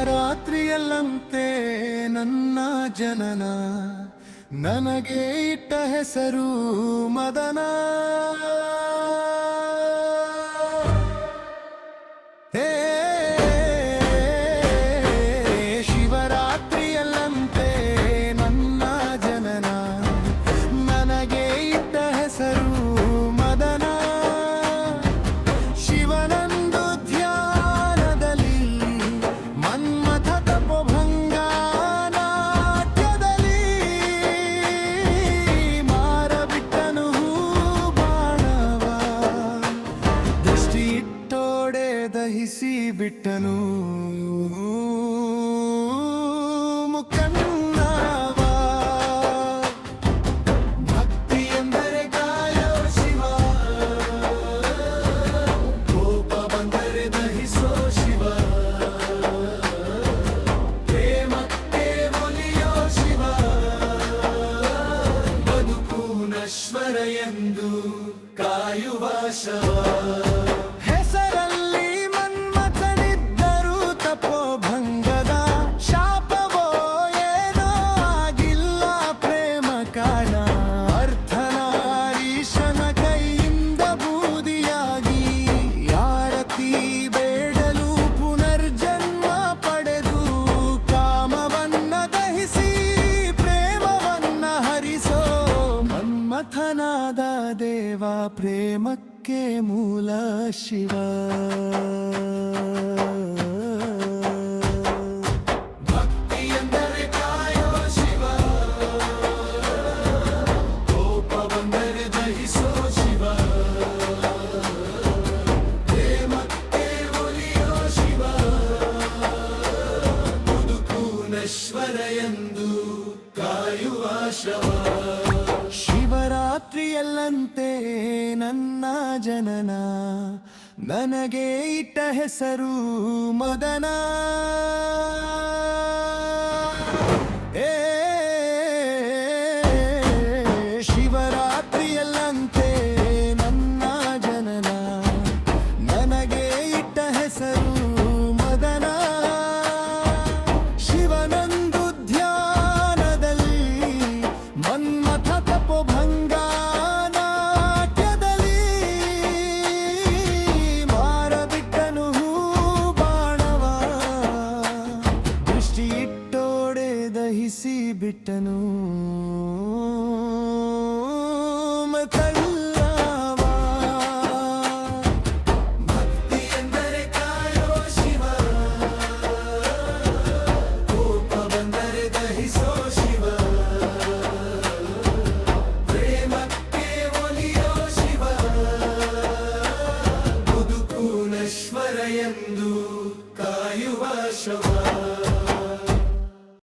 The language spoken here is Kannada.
ಶಿವರಾತ್ರಿಯಲ್ಲಂತೆ ನನ್ನ ಜನನ, ನನಗೆ ಇಟ್ಟ ಹೆಸರು ಮದನ. ಶಿವರಾತ್ರಿಯಲ್ಲಂತೆ ನನ್ನ ಜನನ, ನನಗೆ ಇಟ್ಟ ಹೆಸರು ಮದನ. ಶಿವನಂದು ಧ್ಯಾನದಲ್ಲಿ ಮನ್ಮಥ ತಪೋಭಂಗ ನಾಟ್ಯದಲ್ಲಿ ಮಾರಬಿಟ್ಟನು ಬಾಣವ, ದೃಷ್ಟಿ ಇಟ್ಟೋಡೆ ದಹಿಸಿ ಬಿಟ್ಟನು ಮುಕನ್ನವ. ಭಕ್ತಿ ಎಂದರೆ ಕಾಯೋ ಶಿವ, ಕೋಪ ಬಂದರೆ ದಹಿಸೋ ಶಿವ, ಪ್ರೇಮಕ್ಕೆ ಒಲಿಯೋ ಶಿವ, ಬದುಕು ನಶ್ವರ ಎಂದು ಕಾಯುವ ಶವ. ಹೆಸರಲ್ಲಿ ಮನ್ಮಥನಿದ್ದರು ತಪೋಭಂಗದ ಶಾಪವೋ ಏನೋ ಆಗಿಲ್ಲ ಪ್ರೇಮ ಕಾರಣ. ಅರ್ಥನಾರೀಶನ ಕೈಯಿಂದ ಬೂದಿಯಾಗಿ ಯಾರತಿ ಬೇಡಲು ಪುನರ್ಜನ್ಮ ಪಡೆದು ಕಾಮವನ್ನ ದಹಿಸಿ ಪ್ರೇಮವನ್ನ ಹರಿಸೋ ಮನ್ಮಥನಾದ ದೇವ, ಪ್ರೇಮಕ್ಕೆ ಮೂಲ ಶಿವ. ಭಕ್ತಿ ಎಂದರೆ ಕಾಯೋ ಶಿವ, ಕೋಪ ಬಂದರೆ ದಹಿಸೋ ಶಿವ, ಪ್ರೇಮಕ್ಕೆ ಒಲಿಯೋ ಶಿವ, ಬದುಕು ನಶ್ವರ ಎಂದು ಕಾಯುವ ಶವ. ಶಿವರಾತ್ರಿಯಲ್ಲಂತೆ ನನ್ನ ಜನನ, ನನಗೆ ಇಟ್ಟ ಹೆಸರು ಮದನ. ಶಿವರಾತ್ರಿಯಲ್ಲಂತೆ ನನ್ನ ಜನನ, ನನಗೆ ಇಟ್ಟ ಹೆಸರು ಮದನ. ಶಿವನಂದು ಧ್ಯಾನದಲ್ಲಿ ಮನ್ಮಥ ತಪೋಭಂಗ ನಾಟ್ಯದಲ್ಲಿ ಮಾರಬಿಟ್ಟನು ಬಾಣವ, ದೃಷ್ಟಿ ಇಟ್ಟೋಡೆ ದಹಿಸಿ ಬಿಟ್ಟನು ಮಕಲ್ಲವ. ಭಕ್ತಿ ಎಂದರೆ ಕಾಯೋ ಶಿವ, ಕೋಪ ಬಂದರೆ ದಹಿಸೋ ಶಿವ, ಪ್ರೇಮಕ್ಕೆ ಒಲಿಯೋ ಶಿವ, ಬದುಕು ನಶ್ವರ ಎಂದು ಕಾಯುವ ಶವ.